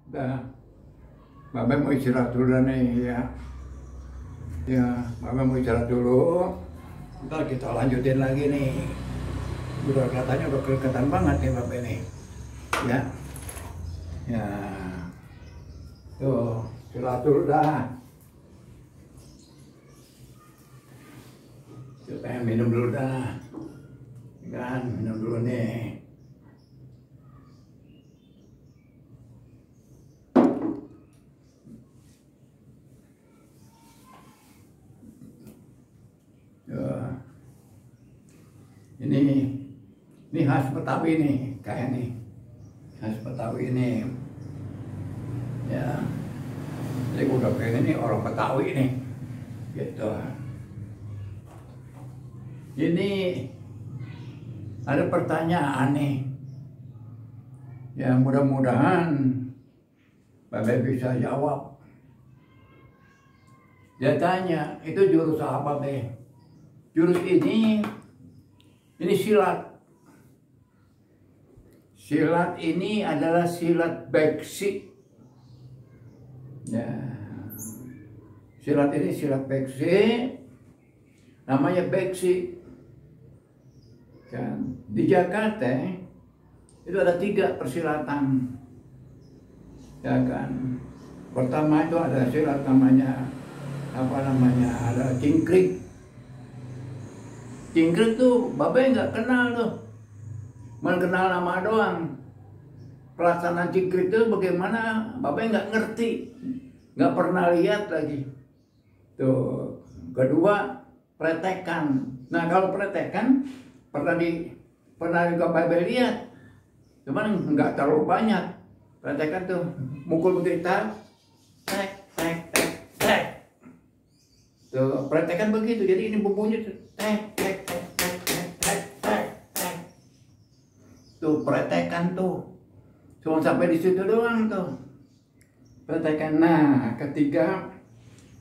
Udah, Babe mau istirahat dulu dah nih ya. Ya, Babe mau istirahat dulu. Ntar kita lanjutin lagi nih. Udah kelihatannya udah kelihatan banget nih Babe nih. Ya. Ya. Tuh, istirahat dulu dah. Kita minum dulu dah. Kan, minum dulu nih. Ini khas Betawi nih, kayak nih. Khas Betawi ini. Ya. Jadi udah kayak ini orang Betawi nih. Gitu. Ini ada pertanyaan nih. Ya mudah-mudahan Babe bisa jawab. Dia tanya, itu jurus apa Be? Jurus ini silat. Silat ini adalah silat beksi. Ya. Silat ini silat beksi. Namanya beksi. Kan di Jakarta itu ada 3 persilatan. Ya kan. Pertama itu ada silat namanya ada cingkrik. Cingkrik tuh Babe nggak kenal tuh. Mengenal nama doang. Pelaksanaan cingkrik itu bagaimana Babe nggak ngerti, nggak pernah lihat lagi. Tuh kedua pretekan. Nah kalau pretekan pernah juga Babe lihat, cuman nggak terlalu banyak. Pretekan tuh mukul begitu, tek tek tek tek. Tuh pretekan begitu. Jadi ini bumbunya tuh tek tek tek tek tek tek tek tek. Tuh pretekan tuh. Cuma sampai di situ doang tuh. Pretekan. Nah, ketiga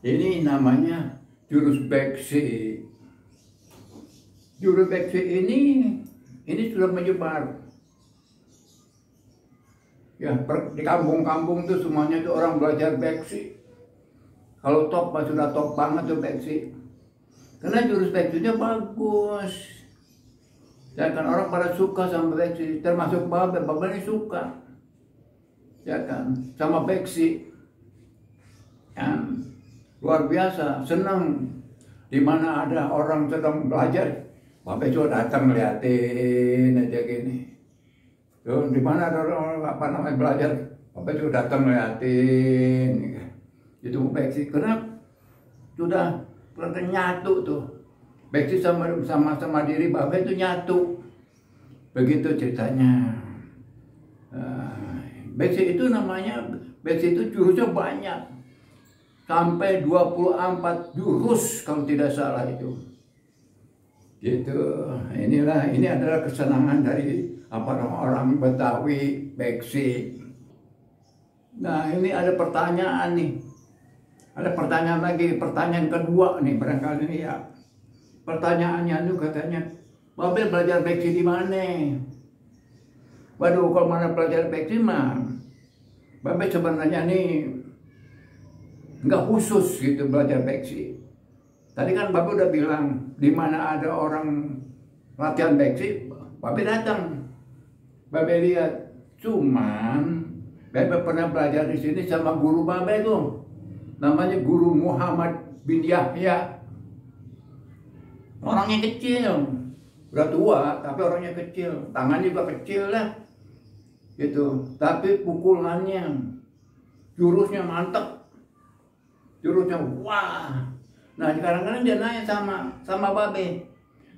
ini namanya jurus beksi. Jurus beksi ini sudah menyebar. Ya, di kampung-kampung tuh semuanya tuh orang belajar beksi. Kalau top sudah top banget tuh beksi. Karena jurus beksinya bagus. Ya kan orang pada suka sama beksi, termasuk Babe ini suka. Ya kan, sama beksi. Ya, luar biasa, senang. Di mana ada orang sedang belajar, Babe juga datang ngeliatin aja gini. Tuh, di mana ada orang belajar, Babe juga datang ngeliatin. Itu beksi, karena sudah nyatu tuh. Beksi sama diri Babe itu nyatu. Begitu ceritanya. Beksi itu beksi itu jurusnya banyak. Sampai 24 jurus kalau tidak salah itu. Gitu. Ini adalah kesenangan dari orang Betawi beksi. Nah, ini ada pertanyaan nih. Ada pertanyaan lagi, pertanyaan kedua nih barangkali ini ya. Pertanyaannya itu katanya, Babe belajar beksi di mana? Waduh, kalau mana belajar beksi mah, Babe sebenarnya nih nggak khusus gitu belajar beksi. Tadi kan Babe udah bilang, di mana ada orang latihan beksi, Babe datang. Babe lihat, cuman Babe pernah belajar di sini sama guru Babe tuh. Namanya Guru Muhammad bin Yahya. Orangnya kecil, udah tua tapi orangnya kecil, tangannya juga kecil lah, gitu. Tapi pukulannya, jurusnya mantap, jurusnya wah. Nah kadang-kadang dia nanya sama Babe,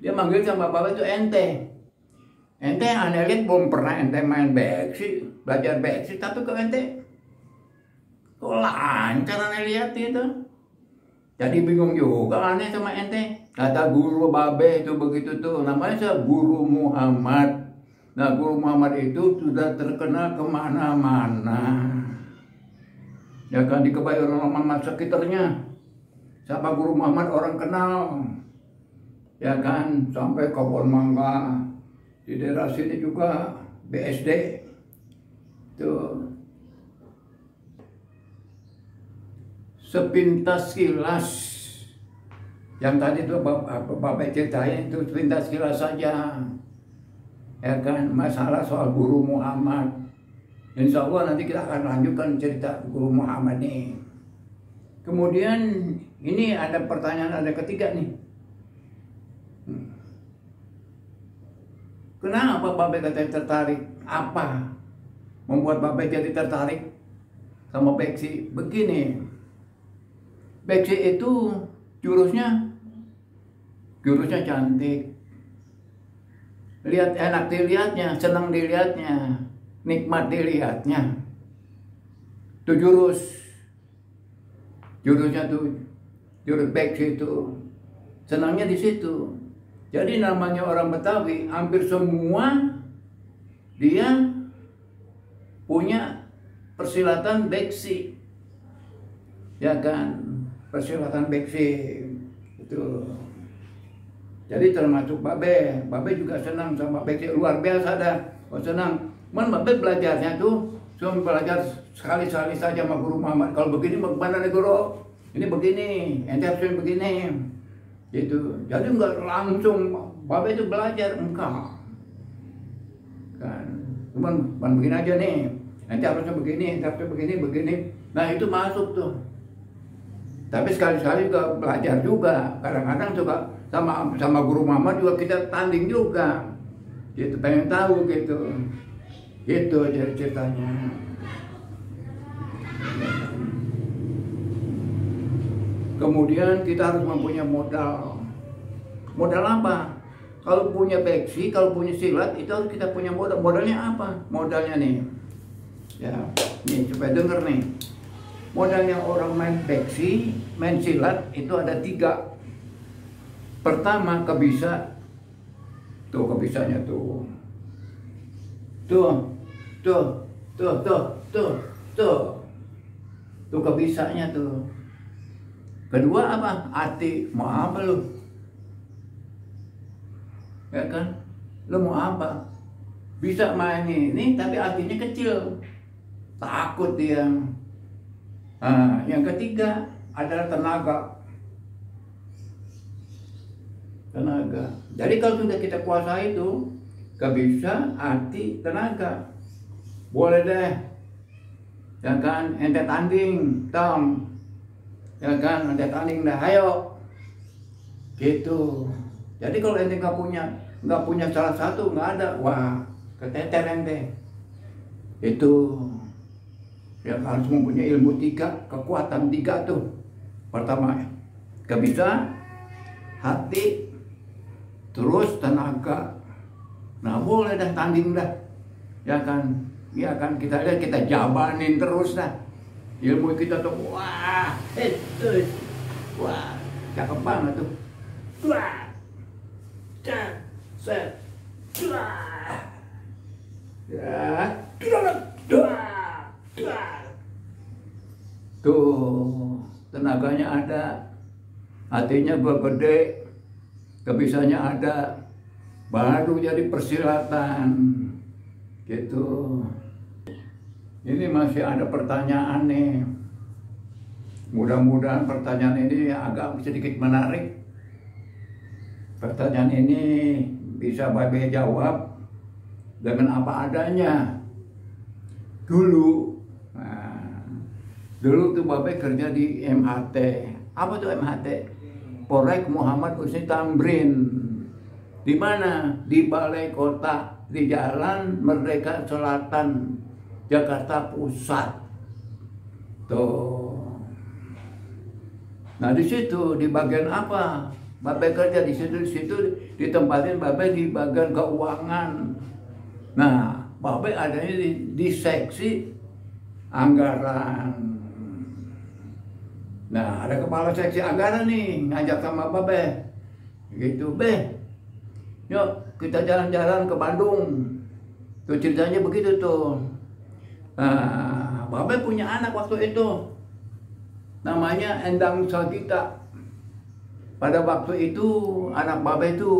dia manggil sama Babe itu ente. Ente aneh lihat belum pernah ente main beksi, belajar beksi, tapi kok ente kok lancar aneh lihat itu. Jadi bingung juga aneh sama ente. Kata guru Babe itu begitu tuh, namanya Guru Muhammad. Nah Guru Muhammad itu sudah terkenal kemana-mana. Ya kan di Kebayoran sekitarnya. Siapa Guru Muhammad orang kenal. Ya kan sampai Kebon Mangga. Di daerah sini juga BSD. Tuh. sepintas kilas. Yang tadi itu Bapak ceritain itu sepintas kilas saja. Ya kan, masalah soal Guru Muhammad. Insya Allah nanti kita akan lanjutkan cerita Guru Muhammad nih. Kemudian ini ada pertanyaan, ada ketiga nih. Kenapa Bapak katanya tertarik? Apa membuat Bapak jadi tertarik sama Beksi? Begini, Beksi itu jurusnya cantik, lihat enak dilihatnya, senang dilihatnya, nikmat dilihatnya. Itu jurusnya tuh, jurus Beksi itu senangnya di situ. Jadi namanya orang Betawi, hampir semua dia punya persilatan Beksi, ya kan, persilatan Beksi itu. Jadi termasuk Babe juga senang sama Beksi, luar biasa dah, senang. Babe belajarnya tuh cuma belajar sekali-sekali saja sama Guru Muhammad. Kalau begini bagaimana nih Guru? Ini begini, ente harus begini. Gitu. Jadi enggak langsung Babe itu belajar, enggak kan, cuman begini aja nih, nanti harusnya begini, begini. Nah itu masuk tuh. Tapi sekali-sekali juga belajar juga, kadang-kadang juga sama Guru Muhammad juga kita tanding juga, gitu, pengen tahu gitu, gitu jadi ceritanya. Kemudian kita harus mempunyai modal. Modal apa? Kalau punya Beksi, kalau punya silat, itu harus kita punya modal. Modalnya apa? Modalnya nih, ya, nih supaya denger nih. Modalnya orang main Beksi, main silat itu ada 3. Pertama kebisa, tuh kebisanya tuh, tuh kebisanya tuh. Kedua apa? Hati, mau apa lu? Ya kan? Lu mau apa? Bisa main ini tapi hatinya kecil, takut dia. Nah, yang ketiga adalah tenaga. Jadi kalau sudah kita kuasai itu, kebisa, hati, tenaga, boleh deh, ya kan? Ente tanding, Tom. Ya kan, ada tanding dah, ayo gitu. Jadi kalau ente nggak punya salah satu, nggak ada, wah keteter ente. Itu ya harus mempunyai ilmu 3, kekuatan 3 tuh. Pertama kebisa, hati, terus tenaga. Nah boleh dah tanding dah, ya kan kita lihat, kita jabanin terus dah. Ilmu kita tuh, wah, itu, wah, cakep banget tuh. Wah, set, ya, tuh, tenaganya ada, hatinya gua gede, kebisanya ada, baru jadi persilatan, gitu. Ini masih ada pertanyaan nih. Mudah-mudahan pertanyaan ini agak sedikit menarik. Pertanyaan ini bisa Babe jawab dengan apa adanya. Dulu tuh Babe kerja di MHT. Apa tuh MHT? Polrek Muhammad Husni Tamrin. Di mana? Di Balai Kota, di Jalan Merdeka Selatan, Jakarta Pusat. Tuh. Nah di situ di bagian apa? Babe kerja di situ ditempatin Babe di bagian keuangan. Nah, Babe adanya di seksi anggaran. Nah, ada kepala seksi anggaran nih ngajak sama Babe. Gitu, Be. Yuk kita jalan-jalan ke Bandung. Tuh ceritanya begitu tuh. Nah, Babe punya anak waktu itu, namanya Endang Sagita. Pada waktu itu anak Babe itu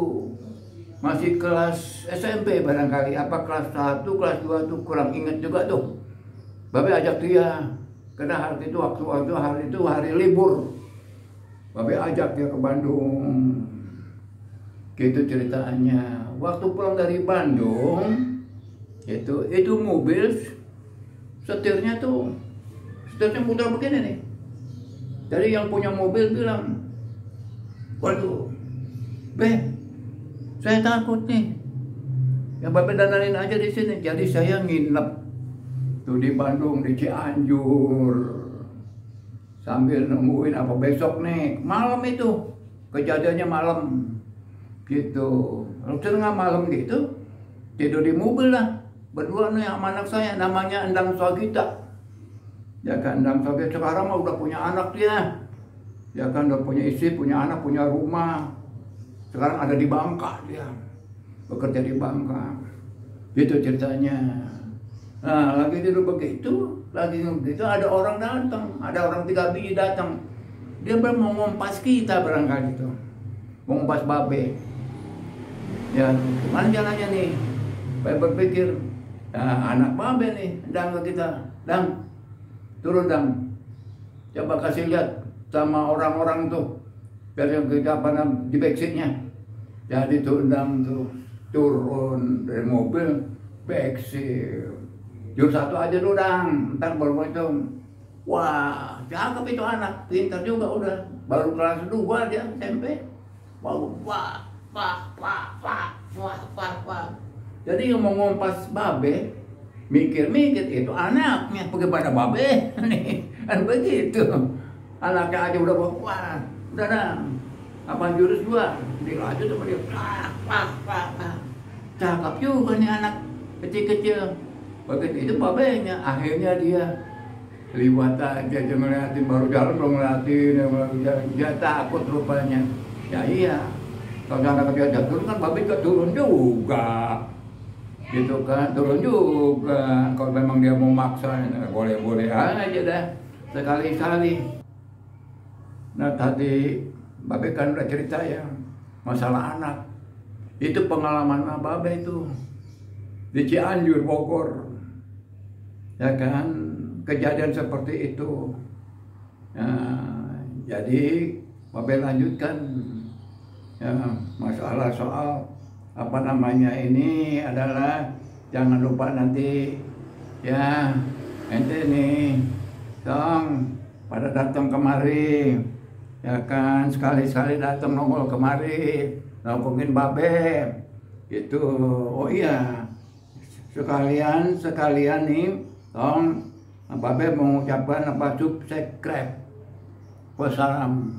masih kelas SMP barangkali, apa kelas 1, kelas 2 tuh kurang ingat juga tuh. Babe ajak dia, karena hari itu hari itu hari libur. Babe ajak dia ke Bandung. Gitu ceritanya. Waktu pulang dari Bandung, itu mobil setirnya muter begini nih. Jadi yang punya mobil bilang, waduh, saya takut nih. Yang Babe dandanin aja di sini. Jadi saya nginep tuh di Bandung, di Cianjur, sambil nungguin apa besok nih. Malam itu kejadiannya malam gitu. Lalu tengah malam gitu tidur di mobil lah berdua nih sama anak saya, namanya Endang Swagita. Ya kan, Endang Swagita sekarang mah udah punya anak dia. Ya kan, udah punya istri, punya anak, punya rumah. Sekarang ada di Bangka dia, bekerja di Bangka. Gitu ceritanya. Nah, lagi tidur begitu ada orang datang, ada orang 3 biji datang. Dia mau ngompas kita barangkali itu, mau ngompas Babe. Ya, gimana jalannya nih? Babe berpikir, anak Babe nih, Dang ke kita, Dang, turun Dang, coba kasih lihat sama orang-orang tuh, biar kita di backseatnya. Jadi tuh Dang tuh turun dari mobil, backseat. Jur 1 aja dulu Dang, ntar baru itu. Wah, cakep itu anak, pintar juga udah. Baru kelas 2 dia SMP. Wah. Jadi yang mau ngompas Babe, mikir-mikir itu anaknya, bagaimana Babe? Kan begitu. Anaknya aja udah wah, udah Dang. Apa jurus 2? Dilanjut sama dia. Cakep juga nih anak kecil-kecil. Begitu itu Babenya, akhirnya dia liwat aja ngeliatin, baru jalan belum ngeliatin, dia takut rupanya. Ya iya, kalau anak kecil jatuh kan Babe juga turun juga, gitu kan, turun juga. Kalau memang dia mau maksa, boleh-boleh aja dah, sekali-kali. Nah tadi Babe kan udah cerita ya, masalah anak. Itu pengalaman Babe itu di Cianjur, Bogor. Ya kan, kejadian seperti itu. Jadi Babe lanjutkan ya, masalah soal apa namanya ini adalah jangan lupa nanti ya ente nih dong pada datang kemari, ya kan, sekali-sekali datang nongol kemari nongolin Babe gitu. Oh iya, sekalian nih Babe mengucapkan apa subscribe. Wassalam.